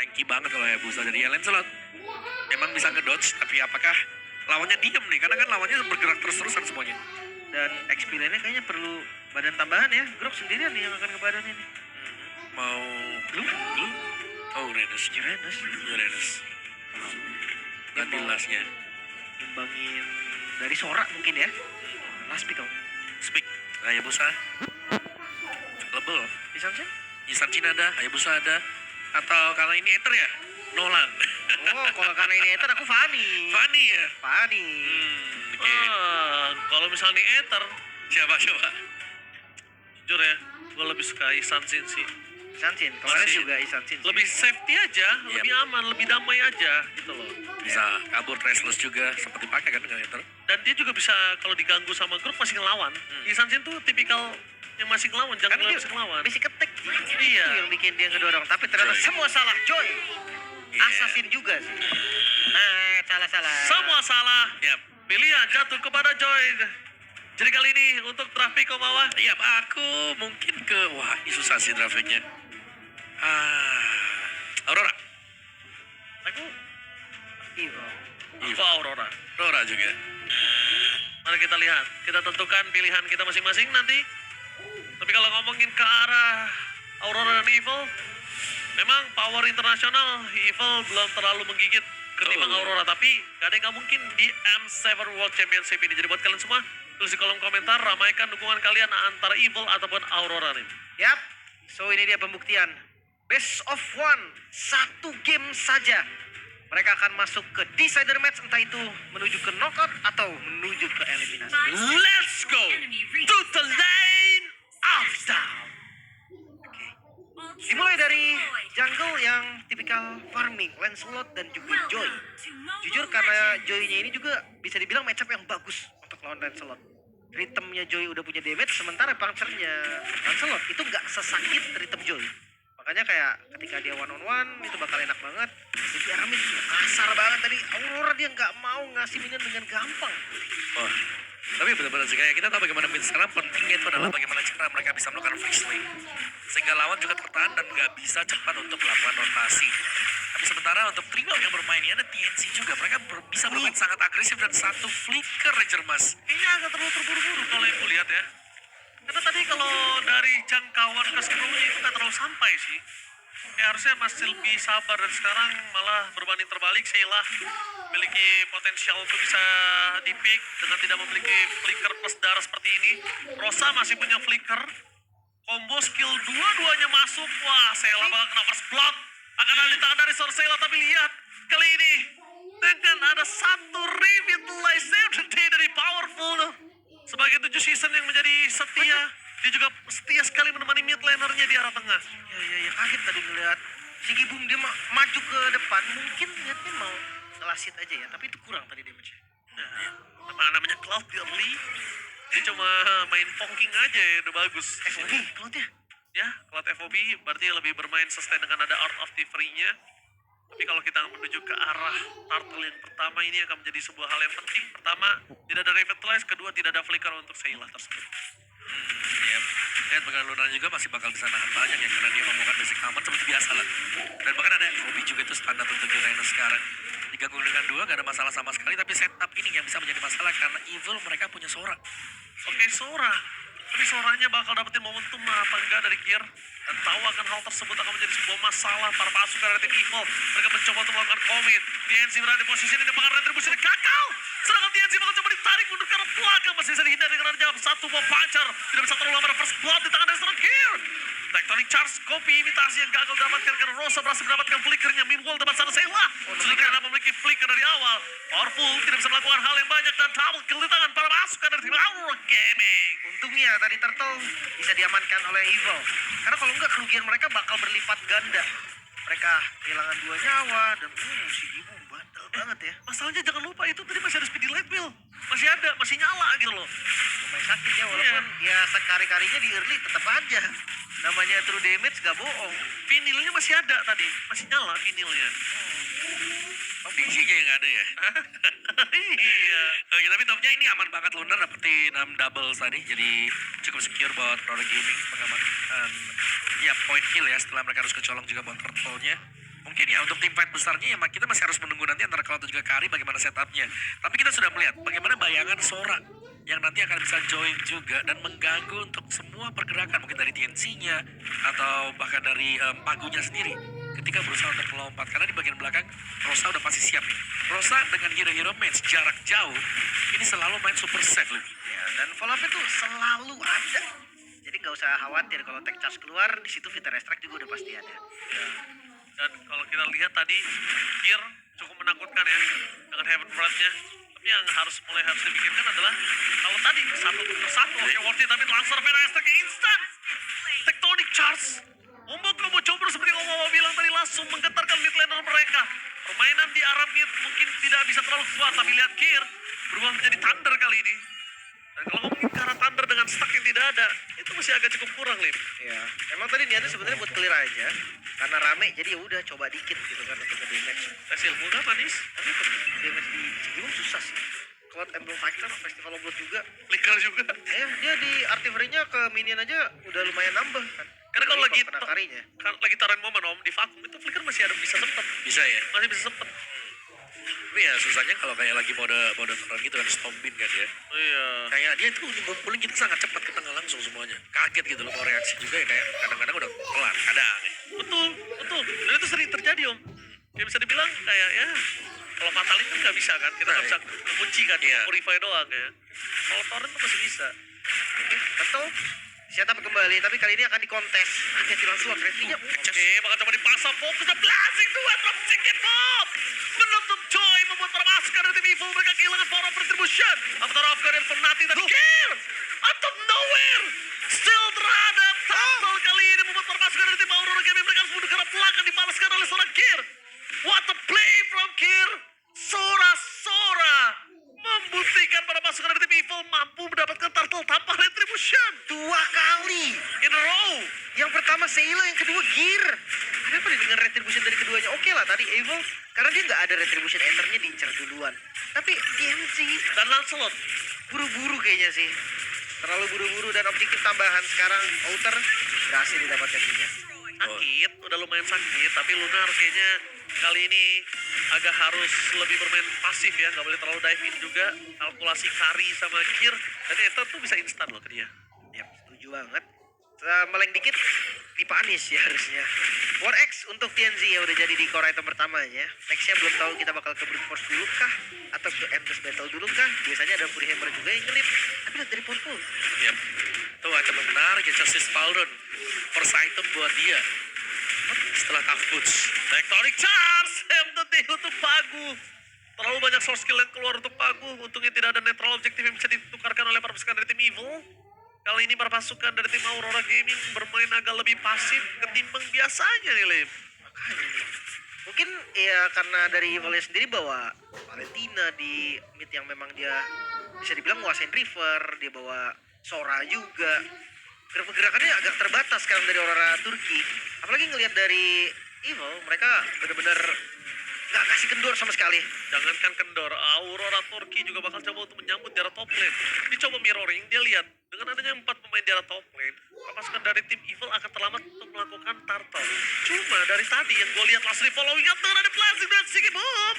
tanky banget kalau Hayabusa. Jadi ya Lancelot memang bisa ngedodge, tapi apakah lawannya diem nih? Karena kan lawannya bergerak terus-terusan semuanya. Dan XP lainnya kayaknya perlu badan tambahan ya. Grok sendirian nih yang akan ke badan ini. Mau glue? Glue? Oh, Uranus. Uranus. Ganti lasnya. Nimbangin dari Sora mungkin ya. Last pick Speak. Hayabusa. Lebel. Isansen? Isanchin ada, Hayabusa ada. Atau kalau ini Ether ya? Nolan. Oh, kalau karena ini Ether aku Fanny. Fanny ya? Fanny. Oke. Kalau misalnya Ether, Siapa coba? jujur ya, gue lebih suka Isansin sih. Isansin, kemarin Isansin. juga Isansin sih. Lebih safety aja, Yep. lebih aman, lebih damai aja gitu loh. Bisa kabur Restless juga, seperti pakai kan dengan Ether. Dan dia juga bisa kalau diganggu sama grup masih ngelawan. Isansin tuh tipikal yang masih ngelawan, jangan Kan dia masih ngelawan. basic attack. Iya. Itu yang bikin dia ngedorong. Tapi ternyata Joy. semua salah. Joy. Iya. Assassin juga sih. Salah-salah. Semua salah. Yap. Pilihan jatuh kepada Joy. Jadi kali ini untuk Traffic Komawa, Iya, aku mungkin ke... Wah, ini susah sih trafficnya. Aurora. Aku Evo. Eva Aurora. Aurora juga. Mari kita lihat, kita tentukan pilihan kita masing-masing nanti. Tapi kalau ngomongin ke arah Aurora dan Evil, memang power internasional Evil belum terlalu menggigit ketimbang Oh. Aurora. Tapi gak ada yang gak mungkin di M7 World Championship ini. Jadi buat kalian semua, tulis di kolom komentar, ramaikan dukungan kalian antara Evil ataupun Aurora nih. Yap. So ini dia pembuktian. Best of one. Satu game saja. Mereka akan masuk ke decider match, entah itu menuju ke knockout atau menuju ke eliminasi. Let's go to the lane of down. Oke. Dimulai dari jungle yang tipikal farming, Lancelot dan juga Joy. Jujur karena Joy-nya ini juga bisa dibilang matchup yang bagus untuk lawan Lancelot. Rhythmnya Joy udah punya damage, sementara puncture-nya Lancelot itu nggak sesakit rhythm Joy. Makanya kayak ketika dia one on one itu bakal enak banget. Jadi Aramis kasar banget tadi. Aurora dia nggak mau ngasih minion dengan gampang. Oh, tapi benar-benar sih kayak kita tahu bagaimana mid sekarang pentingnya itu adalah bagaimana cara mereka bisa melakukan free swing. Sehingga lawan juga tertahan dan nggak bisa cepat untuk melakukan rotasi. Tapi sementara untuk trio yang bermain ini ada TNC juga. Mereka bisa bermain sangat agresif dan satu flicker Ranger Mas. Kayaknya agak terlalu terburu-buru kalau yang kulihat ya. Karena tadi kalau dari jangkauan ke scrollnya itu nggak terlalu sampai sih. Ya harusnya masih lebih sabar dan sekarang malah berbanding terbalik. Sheila memiliki potensial untuk bisa di-pick dengan tidak memiliki flicker plus darah seperti ini. Rosa masih punya flicker. Combo skill dua-duanya masuk. Wah, Sheila bakal kena first blood. Akan ada di tangan dari seorang Sheila, tapi lihat kali ini dengan ada satu revitalization dari Powerful. Sebagai 7 season yang menjadi setia, dia juga setia sekali menemani mid lanernya di arah tengah. Ya, kaget tadi ngeliat Sigi Boom dia maju ke depan. Mungkin niatnya mau ngelasit aja ya, tapi itu kurang tadi damage-nya. Nah, namanya Cloud Early, dia cuma main ponking aja ya, udah bagus. FOB, Cloud-nya. Ya, Cloud FOB berarti lebih bermain sustain dengan ada Art of Thievery-nya. Tapi kalau kita menuju ke arah turtle yang pertama ini akan menjadi sebuah hal yang penting. Pertama, tidak ada Revitalize. Kedua, tidak ada flicker untuk Sheila tersebut. Ya, dan bahkan Luna juga masih bakal bisa nahan banyak ya karena dia membuka basic aman seperti biasa lah. Dan bahkan ada FOB juga itu standar untuk Uranus sekarang. Digabung dengan dua gak ada masalah sama sekali, tapi setup ini yang bisa menjadi masalah karena Evil mereka punya Sora. Oke, Sora. Tapi Soranya bakal dapetin momentum apa enggak dari Gear. Dan tahu akan hal tersebut akan menjadi sebuah masalah para pasukan dari tim Evil. Mereka mencoba untuk melakukan commit. TNC berada di posisi ini dan bahkan retribusinya gagal. Sedangkan TNC bakal coba ditarik mundur ke arah belakang. Masih bisa dihindari dengan jawab satu buah puncher. Tidak bisa terlalu lama ada first blood di tangan dari seorang Gear. Tectonic Charge, kopi imitasi yang gagal dapatkan karena Rosa berhasil mendapatkan flickernya. Meanwhile depan sana Sheila sudah karena memiliki flicker dari awal. Powerful tidak bisa melakukan hal yang banyak dan double kill di tangan para pasukan dari tim Aurora Gaming. Untungnya tadi Turtle bisa diamankan oleh Evil. Karena kalau enggak kerugian mereka bakal berlipat ganda. Mereka kehilangan 2 nyawa dan si Ibu bandel banget ya. Masalahnya jangan lupa itu tadi masih ada speedy light wheel. Masih ada, masih nyala gitu loh. Lumayan sakit ya walaupun ya sekari-karinya di early tetap aja. Namanya true damage gak bohong. Vinilnya masih ada tadi, masih nyala vinilnya. DJ-nya yang gak ada ya. Iya. Oke, tapi topnya ini aman banget Lunar dapetin double tadi. Jadi cukup secure buat Aurora Gaming mengamankan ya point kill ya setelah mereka harus kecolong juga buat turtle-nya. Mungkin ya untuk tim fight besarnya ya kita masih harus menunggu nanti antara Cloud dan juga Kari bagaimana setupnya. Tapi kita sudah melihat bagaimana bayangan Sora yang nanti akan bisa join juga dan mengganggu untuk semua pergerakan mungkin dari TNC-nya atau bahkan dari pagunya sendiri ketika berusaha untuk melompat karena di bagian belakang Rosa udah pasti siap nih. Rosa dengan hero-hero match jarak jauh ini selalu main super safe loh. Ya, dan follow-up itu selalu ada. Jadi nggak usah khawatir kalau tech charge keluar, di situ Vita Strike juga udah pasti ada. Ya. Dan kalau kita lihat tadi, Gear cukup menakutkan ya dengan Heaven Blood-nya. Tapi yang mulai harus dipikirkan adalah kalau tadi satu persatu, oke worth it, tapi langsung Vita Strike instan. Tectonic Charge. Combo coba seperti yang Omawa bilang tadi langsung menggetarkan mid laner mereka. Permainan di arah mid mungkin tidak bisa terlalu kuat, tapi lihat Gear berubah menjadi Thunder kali ini. Dan kalau ngomongin ke arah Thunder dengan stack yang tidak ada, itu masih agak cukup kurang, Lim. Ya, emang tadi niatnya sebenarnya buat clear aja. Karena rame jadi ya udah coba dikit gitu kan untuk nge-damage. Tes ilmu nggak, Manis? Tapi untuk damage di Sigibum susah sih. Cloud Emblem Fighter, Festival of Blood juga. Flicker juga. Dia di artillery-nya ke minion aja udah lumayan nambah kan. Karena kalau lagi kena karinya. lagi taruhin momen Om di vakum itu Flicker masih ada bisa sempet. Bisa ya. Masih bisa sempet. Tapi ya susahnya kalau kayak lagi mode turun gitu kan stompin kan ya. Iya. Kayak dia tuh ngumpulin kita sangat cepat kita nggak langsung semuanya. Kaget gitu loh mau reaksi juga ya kayak kadang-kadang udah pelan kadang. Betul. Dan itu sering terjadi Om. Kayak bisa dibilang kayak ya kalau fatalin kan nggak bisa kan, kita nggak bisa kunci kan, Iya. purify doang ya. Kalau torrent tuh masih bisa. Betul. Setup kembali, tapi kali ini akan dikontes. Hati-hati langsung, Revy-nya. Oke, bakal coba dipasang fokus dan blasting dua drop ticket bomb. Menutup Joy membuat para pasukan dari tim Evil mereka kehilangan power of retribution. Avatar of God dan Fnatic dan Kill. Out of nowhere. Still terhadap Turtle kali ini membuat para pasukan dari tim Aurora Gaming mereka harus mundur ke arah belakang dibalaskan oleh seorang Kir. What a play from Kir. Sora membuktikan para pasukan dari tim Evil mampu mendapatkan Turtle tanpa retribution. 2 kali. In a row. Yang pertama Sailor, yang kedua Gear. Kenapa dia dengan retribution dari keduanya? Oke lah tadi Evil, karena dia nggak ada retribution ethernya diincar duluan. Tapi DMC Dan Lancelot. buru-buru kayaknya sih. Terlalu buru-buru dan objektif tambahan sekarang Outer berhasil didapatkan juga. Sakit, udah lumayan sakit, tapi Lunar kayaknya kali ini agak harus lebih bermain pasif ya, nggak boleh terlalu dive in juga, kalkulasi Kari sama Gear, dan Ether tuh bisa instan loh ke dia. Yap, setuju banget. Meleng dikit dipanis ya harusnya. War X untuk TNZ ya udah jadi di core item pertamanya. Nextnya belum tahu kita bakal ke Brute Force dulu kah atau ke Endless Battle dulu kah. Biasanya ada Fury Hammer juga yang ngelip. Tapi lihat dari Powerful. Yap. Tuh item yang menarik ya Justice Pauldron. First item buat dia. Setelah Tough Boots. Tectonic Charge, MTT untuk Pagu. Terlalu banyak source skill yang keluar untuk Pagu. Untungnya tidak ada netral objektif yang bisa ditukarkan oleh para pasukan dari tim Evil. Kali ini para pasukan dari tim Aurora Gaming bermain agak lebih pasif ketimbang biasanya nih, Lim. Makanya nih. Mungkin ya karena dari Evilnya sendiri bawa Valentina di mid yang memang dia bisa dibilang nguasain River. Dia bawa Sora juga. Gerakannya agak terbatas sekarang dari Aurora Turki. Apalagi ngelihat dari Evil, mereka benar-benar nggak kasih kendor sama sekali. Jangankan kendor, Aurora Turki juga bakal coba untuk menyambut di arah top lane. Dicoba mirroring, dia lihat dengan adanya 4 pemain di arah top lane, pasukan dari tim Evil akan terlambat untuk melakukan turtle. Cuma dari tadi yang gue lihat langsung di following up dengan ada plastik dan Sigibum.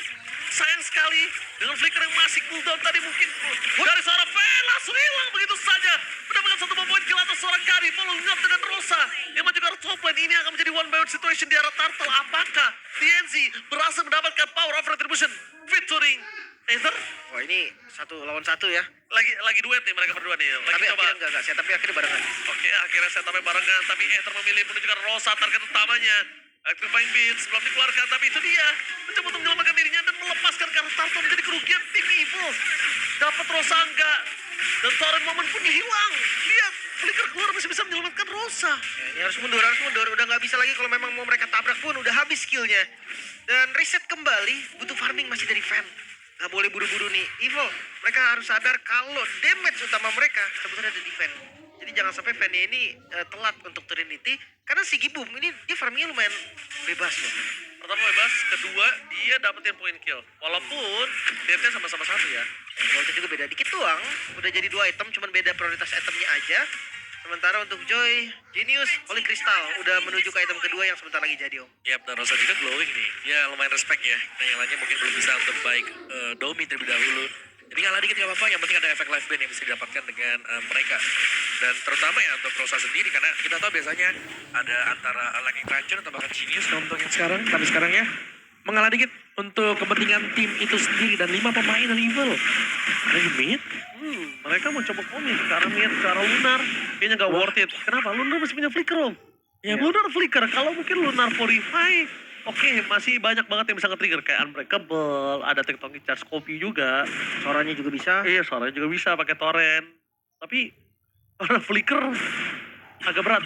Sayang sekali dengan flicker yang masih cooldown tadi mungkin dari seorang Fen langsung hilang begitu saja. Mendapatkan 1 poin kill atas seorang Kari, following up dengan Rosa yang maju ke arah top lane. Ini akan menjadi one by one situation di arah turtle. Apakah TNC berhasil mendapatkan power of retribution featuring Ether? Wah ini 1 lawan 1 ya. Lagi duet nih mereka berdua nih. Lagi Tapi coba. akhirnya enggak sih, tapi akhirnya barengan. Oke, akhirnya saya sampai barengan, tapi Ether memilih menunjukkan Rosa target utamanya. Electrifying Beats belum dikeluarkan, tapi itu dia mencoba untuk menyelamatkan dirinya dan melepaskan karena Tarto menjadi kerugian tim Evil. Dapat Rosa enggak, dan Torrent momen pun hilang. Lihat, flicker keluar masih bisa menyelamatkan Rosa. Ya, ini harus mundur. Udah nggak bisa lagi kalau memang mau mereka tabrak pun udah habis skillnya. Dan reset kembali, butuh farming masih dari Fan. Nggak boleh buru-buru nih. Evil, mereka harus sadar kalau damage utama mereka sebetulnya ada di Fan. Jadi jangan sampai Fan-nya ini telat untuk Trinity. Karena Sigibum ini dia farmingnya lumayan bebas loh. Pertama bebas, kedua dia dapetin poin kill. Walaupun dia sama-sama 1 ya. Voltage juga beda dikit doang. Udah jadi 2 item, cuman beda prioritas itemnya aja. Sementara untuk Joy, Genius, Holy Crystal udah menuju ke item kedua yang sebentar lagi jadi, Om. Yap, dan Rosa juga glowing nih. Ya lumayan respect ya. Nah, yang lainnya mungkin belum bisa untuk baik Domi terlebih dahulu. Jadi ngalah dikit gak apa-apa, yang penting ada efek live band yang bisa didapatkan dengan mereka. Dan terutama ya untuk Rosa sendiri, karena kita tahu biasanya ada antara Lightning Ranger atau bahkan Genius untuk yang sekarang. Tapi sekarang ya, mengalah dikit untuk kepentingan tim itu sendiri dan 5 pemain dan evil. Ada di mid. Mereka mau coba komit ke arah mid, ke arah Lunar. Kayaknya gak worth it. Kenapa? Lunar masih punya flicker, Om. Ya, Lunar flicker. Kalau mungkin Lunar Purify, oke, masih banyak banget yang bisa nge-trigger. Kayak Unbreakable, ada Tectonic Charge Copy juga. Suaranya juga bisa. Iya, suaranya juga bisa pakai torrent. Tapi, orang flicker agak berat.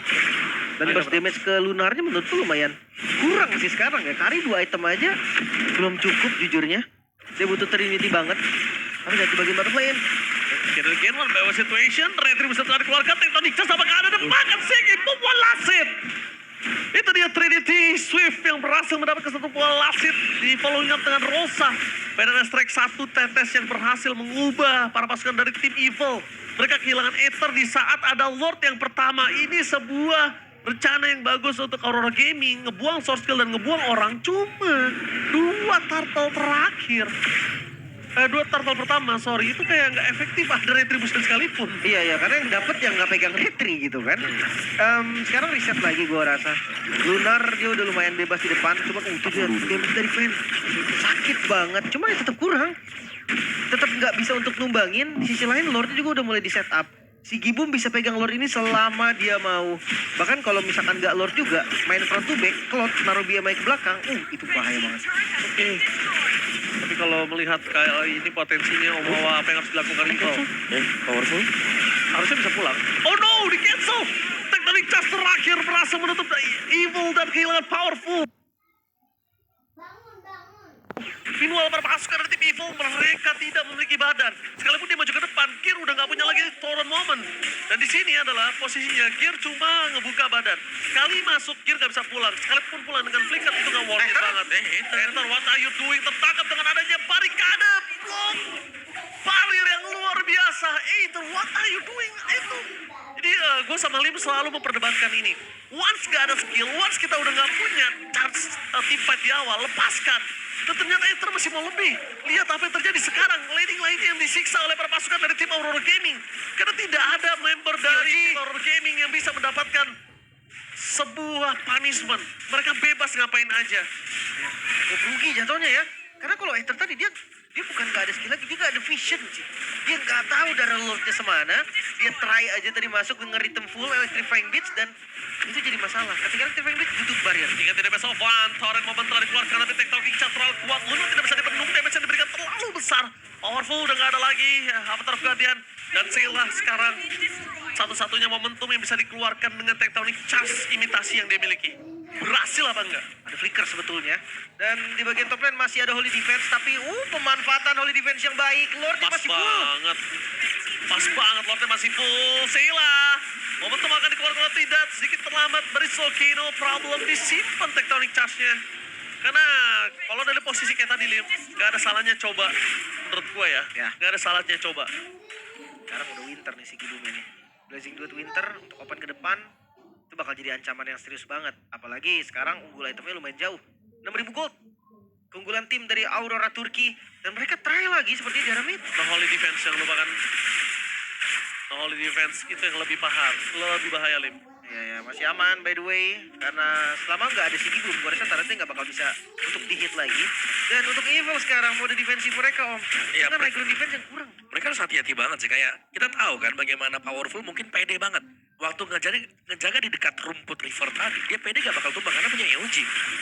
Dan burst damage ke Lunarnya menurutku lumayan kurang sih sekarang ya. Kari 2 item aja belum cukup jujurnya. Dia butuh Trinity banget. Tapi dari bagian bottom lane. Kira again one by one situation, Retribution telah dikeluarkan, Tectonic Charge apakah ada depankan Segi, pembuat lasit. Itu dia Trinity Swift yang berhasil mendapatkan satu bola lasit di following up dengan Rosa. Badass Strike satu tetes yang berhasil mengubah para pasukan dari tim Evil. Mereka kehilangan Aether di saat ada Lord yang pertama. Ini sebuah rencana yang bagus untuk Aurora Gaming. Ngebuang source skill dan ngebuang orang. Cuma 2 turtle terakhir. 2 turtle pertama, sorry, itu kayak nggak efektif ada retribution sekalipun. Iya, karena yang dapet yang nggak pegang retri gitu kan. Sekarang reset lagi gua rasa. Lunar dia udah lumayan bebas di depan, cuma itu dia damage dari Fan. Sakit banget, cuma ya tetap kurang. Tetap nggak bisa untuk numbangin. Di sisi lain Lordnya juga udah mulai di setup. Si Gibum bisa pegang Lord ini selama dia mau. Bahkan kalau misalkan nggak Lord juga, main front to back, Cloud naruh BMI ke belakang, itu bahaya banget. Oke. Tapi kalau melihat kayak ini potensinya Omawa apa yang harus dilakukan Rico? Powerful. Harusnya bisa pulang. Oh no, di cancel. Tectonic Charge terakhir berhasil menutup Evil dan kehilangan Powerful. Meanwhile para pasukan dari tim Evil mereka tidak memiliki badan. Sekalipun dia maju ke depan, Gear udah nggak punya lagi Torrent Moment. Dan di sini adalah posisinya Gear cuma ngebuka badan. Sekali masuk Gear nggak bisa pulang. Sekalipun pulang dengan flicker itu nggak worth it banget. Enter, what are you doing? Tertangkap dengan adanya barikade blok. Barrier yang luar biasa. Enter, what are you doing? Itu. Jadi gue sama Lim selalu memperdebatkan ini. Once gak ada skill, once kita udah gak punya charge team fight di awal, lepaskan. Dan ternyata Ether masih mau lebih. Lihat apa yang terjadi sekarang. Laning lainnya yang disiksa oleh para pasukan dari tim Aurora Gaming. Karena tidak ada member dari tim Aurora Gaming yang bisa mendapatkan sebuah punishment. Mereka bebas ngapain aja. Rugi jatuhnya ya. Karena kalau Ether tadi dia bukan gak ada skill lagi, dia gak ada vision sih. Dia gak tahu darah Lordnya semana. Dia try aja tadi masuk dengan rhythm full electrifying beats dan itu jadi masalah. Ketika electrifying beats butuh barrier. Jika tidak bisa one, Torrent Moment telah dikeluarkan tapi Tectonic Charge terlalu kuat. Lunar tidak bisa dipenuhi, damage yang diberikan terlalu besar. Powerful udah gak ada lagi. Avatar of Guardian dan Sheila sekarang satu-satunya momentum yang bisa dikeluarkan dengan Tectonic Charge imitasi yang dia miliki. Berhasil apa enggak? Ada flicker sebetulnya. Dan di bagian top lane masih ada Holy Defense. Tapi pemanfaatan Holy Defense yang baik. Lordnya Pas masih full. banget. Pas banget, Lordnya masih full. Sheila. Momentum akan dikeluarkan atau tidak. Sedikit terlambat. Berisoki, no problem. Disimpan Tectonic Charge-nya. Karena kalau dari posisi kayak tadi, Lim, gak ada salahnya coba. Menurut gue ya. Gak ada salahnya coba. Sekarang udah winter nih si Gibum ini. Blazing Duet winter untuk open ke depan. Itu bakal jadi ancaman yang serius banget. Apalagi sekarang unggul itemnya lumayan jauh. 6.000 gold. Keunggulan tim dari Aurora Turki. Dan mereka try lagi seperti di Aramid. No Holy Defense yang lupakan. No Holy Defense itu yang lebih bahaya, Lim. Ya, masih aman by the way. Karena selama nggak ada si Gibum, gue rasa Tarantnya nggak bakal bisa untuk di-hit lagi. Dan untuk Evil sekarang mode defensif mereka, Om. Iya, Karena micro defense yang kurang. Mereka harus hati-hati banget sih, kayak kita tahu kan bagaimana Powerful mungkin pede banget. Waktu ngejaga di dekat rumput river tadi, dia pede gak bakal tumbang karena punya EOG.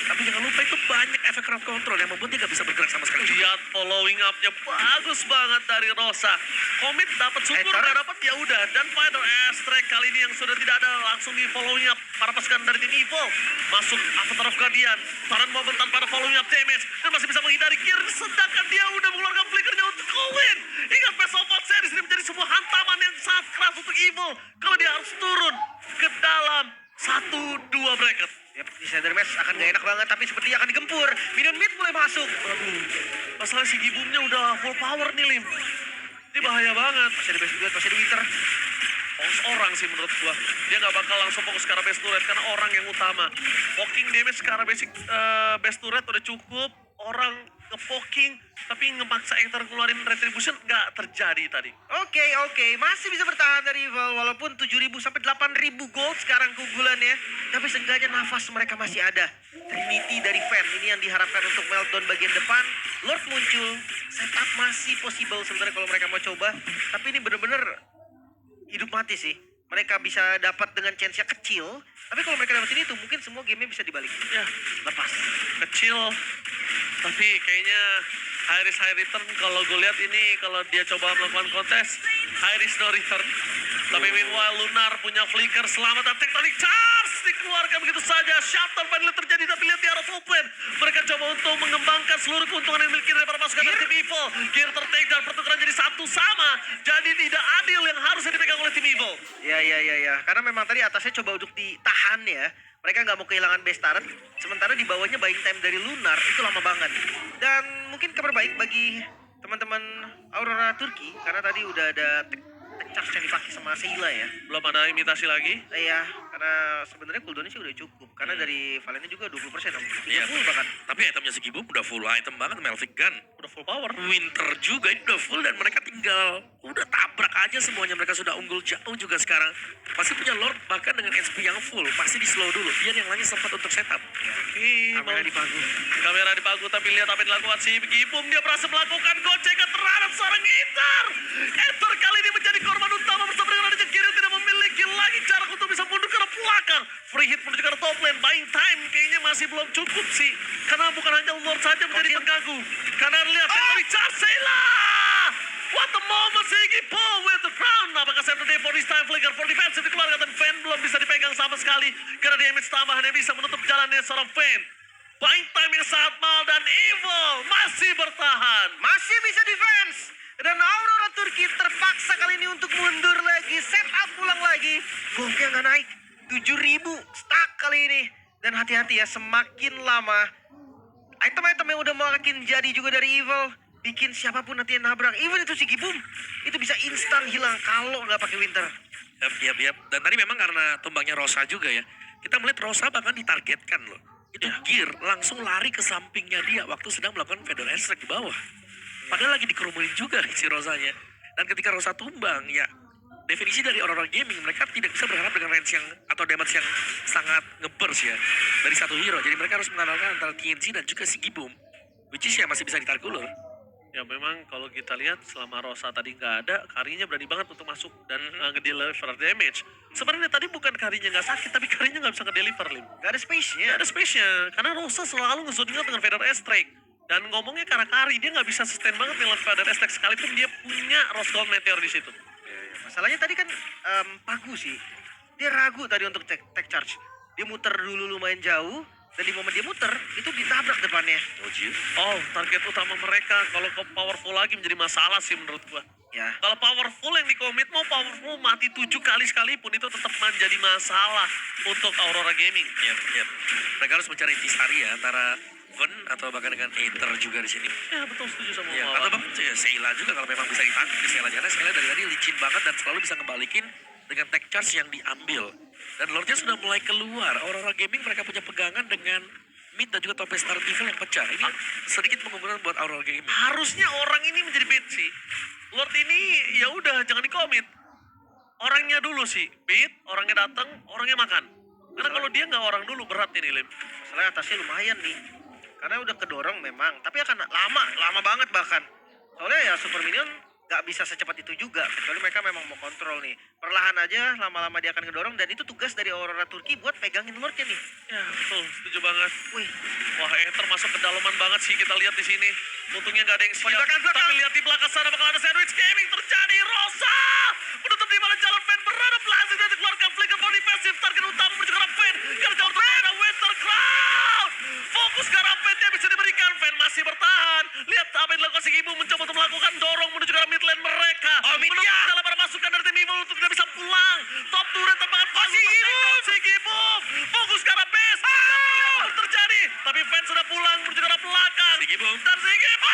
Tapi jangan lupa itu banyak efek crowd control yang membuat dia gak bisa bergerak sama sekali. Lihat following up-nya bagus banget dari Rosa. Komit dapat syukur, nggak dapat ya udah. Dan Fighter Airstrike kali ini yang sudah tidak ada langsung di following up para pasukan dari tim Evil. Masuk Avatar of Guardian. Torrent Moment tanpa ada following up damage. Dan masih bisa menghindari Gear. Sedangkan dia udah mengeluarkan flickernya untuk win. Ingat Best of Both Series ini menjadi sebuah hantaman yang sangat keras untuk Evil. Kalau dia harus turun ke dalam 1-2 bracket. Yap, di center match akan gak enak banget, tapi sepertinya akan digempur. Minion mid mulai masuk. Aduh, masalah si Gibumnya udah full power nih, Lim. Ini bahaya banget. Masih ada best duet, masih ada winter. fokus orang sih menurut gua. Dia nggak bakal langsung fokus ke arah base turret karena orang yang utama. Poking damage ke arah basic base turret udah cukup. Orang nge-poking tapi ngemaksa Aether keluarin retribution nggak terjadi tadi. Oke, masih bisa bertahan dari Evil walaupun 7.000 sampai 8.000 gold sekarang keunggulannya. Tapi seenggaknya nafas mereka masih ada. Trinity dari Fan ini yang diharapkan untuk meltdown bagian depan. Lord muncul, setup masih possible sebenarnya kalau mereka mau coba. Tapi ini bener-bener hidup mati sih. Mereka bisa dapat dengan chance-nya kecil, tapi kalau mereka dapetin itu mungkin semua gamenya bisa dibalik. Ya, Lepas. kecil. Tapi kayaknya high risk high return kalau gue lihat ini kalau dia coba melakukan kontes high risk no return. Tapi meanwhile Lunar punya flicker selamat dan tectonic charge dikeluarkan begitu saja. Shutdown finally terjadi tapi lihat di arah top lane. Mereka coba untuk mengembangkan seluruh keuntungan yang dimiliki daripada pasukan dari tim Evil. Gear tertake dan pertukaran jadi satu sama. Jadi tidak adil yang harusnya dipegang oleh tim Evil. Ya. Karena memang tadi atasnya coba untuk ditahan ya. Mereka nggak mau kehilangan base turret. Sementara di bawahnya buying time dari Lunar itu lama banget. Dan mungkin kabar baik bagi teman-teman Aurora Turki. Karena tadi udah ada tech charge yang dipakai sama Sheila ya. Belum ada imitasi lagi. Iya, karena sebenarnya cooldownnya sih udah cukup. Karena dari Valen juga 20%. Iya, 30 bahkan. tapi itemnya Sigibum udah full item banget, Melvic Gun. Udah full power. Winter juga itu udah full dan mereka tinggal udah tabrak aja semuanya. Mereka sudah unggul jauh juga sekarang. Masih punya Lord bahkan dengan SP yang full. Masih di slow dulu biar yang lainnya sempat untuk setup. Kamera dipagu. Kamera dipagu tapi lihat apa yang dilakukan si Gipum. Dia berhasil melakukan gocekan terhadap seorang Ether. Ether kali ini menjadi korban utama bersama dengan adanya Kiri tidak memiliki lagi jarak untuk bisa mundur ke arah belakang. Free hit menuju ke arah top lane. Buying time kayaknya masih belum cukup sih. Karena bukan hanya Lord saja menjadi pengganggu. Karena lihat Tectonic Charge Sheila. What the moment Ziggy Paul with the crown. Apakah Center Day for this time flicker for defensive dikeluarkan dan Fan belum bisa dipegang sama sekali. Karena damage tambahan yang bisa menutup jalannya seorang Fan. Buying time yang sangat mahal dan Evil masih bertahan. Masih bisa defense. Dan Aurora Turki terpaksa kali ini untuk mundur lagi. Set up pulang lagi. Gongnya nggak naik. 7.000 stuck kali ini. Dan hati-hati ya, semakin lama item-item yang udah makin jadi juga dari Evil bikin siapapun nanti yang nabrak. Even itu si Gibum itu bisa instan hilang kalau nggak pakai Winter. Yap. Dan tadi memang karena tumbangnya Rosa juga ya. Kita melihat Rosa bahkan ditargetkan loh. Itu Gear langsung lari ke sampingnya dia waktu sedang melakukan Feather Strike di bawah. Padahal lagi dikerumunin juga si Rosanya. Dan ketika Rosa tumbang ya definisi dari orang-orang gaming mereka tidak bisa berharap dengan range yang atau damage yang sangat ngeburst ya dari satu hero. Jadi mereka harus mengandalkan antara TNC dan juga si Gibum. Which is ya masih bisa ditarik ulur. Ya memang kalau kita lihat selama Rosa tadi nggak ada, Karinya berani banget untuk masuk dan ngedeliver damage. Sebenarnya tadi bukan Karinya nggak sakit, tapi Karinya nggak bisa ngedeliver, Lim. Gak ada space-nya. Nggak ada space-nya, karena Rosa selalu ngezoning out dengan Feather Strike. Dan ngomongnya karena Kari, dia nggak bisa sustain banget dengan Feather Strike sekalipun dia punya Rose Gold Meteor di situ. Masalahnya tadi kan Pagu sih. Dia ragu tadi untuk tech charge. Dia muter dulu lumayan jauh. Dan di momen dia muter, itu ditabrak depannya. Oh, target utama mereka kalau ke powerful lagi menjadi masalah sih menurut gua. Ya. Kalau powerful yang dikomit mau powerful mati 7 kali sekalipun itu tetap menjadi masalah untuk Aurora Gaming. Yap. Mereka harus mencari intisari ya antara Ven atau bahkan dengan Aether juga di sini. Ya betul, setuju sama Ya, Mawar. atau bahkan ya, Sheila juga kalau memang bisa ditangkap di Sheila. Karena Sheila dari tadi licin banget dan selalu bisa ngebalikin dengan tech charge yang diambil. Dan Lordnya sudah mulai keluar. Aurora Gaming mereka punya pegangan dengan mid dan juga top star evil yang pecah. Ini sedikit menguntungkan buat Aurora Gaming. Harusnya orang ini menjadi bait sih. Lord ini ya udah jangan dikomit. Orangnya dulu sih, bait, orangnya datang, orangnya makan. Karena kalau dia nggak orang dulu berat ini, Lim. Masalahnya atasnya lumayan nih. Karena udah kedorong memang. Tapi akan lama banget bahkan. Soalnya ya Super Minion gak bisa secepat itu juga. Kecuali mereka memang mau kontrol nih. Perlahan aja lama-lama dia akan ngedorong. Dan itu tugas dari Aurora Turki buat pegangin Lordnya nih. Ya betul, setuju banget. Wih. Wah, Aether masuk ke dalaman banget sih kita lihat di sini. Untungnya nggak ada yang siap. Belakang. Tapi lihat di belakang sana bakal ada sandwich gaming terjadi. Rosa menutup di mana jalan Fan berada Blazing dan dikeluarkan flicker for defensive. Target utama menuju ke arah Fan. Karena jauh terbaik ada Winter Crown. Fokus ke arah Fan yang bisa diberikan. Fan masih bertahan. Lihat apa yang dilakukan si Ibu mencoba untuk melakukan dorong menuju ke arah mid lane mereka. Menutup jalan para masukan dari tim Evil untuk tidak bisa pulang. Top turret terbangan si Ibu. Fokus ke arah base. Tidak terjadi. Tapi Fan sudah pulang menuju ke arah belakang. Si Gibum. Dan si Gibum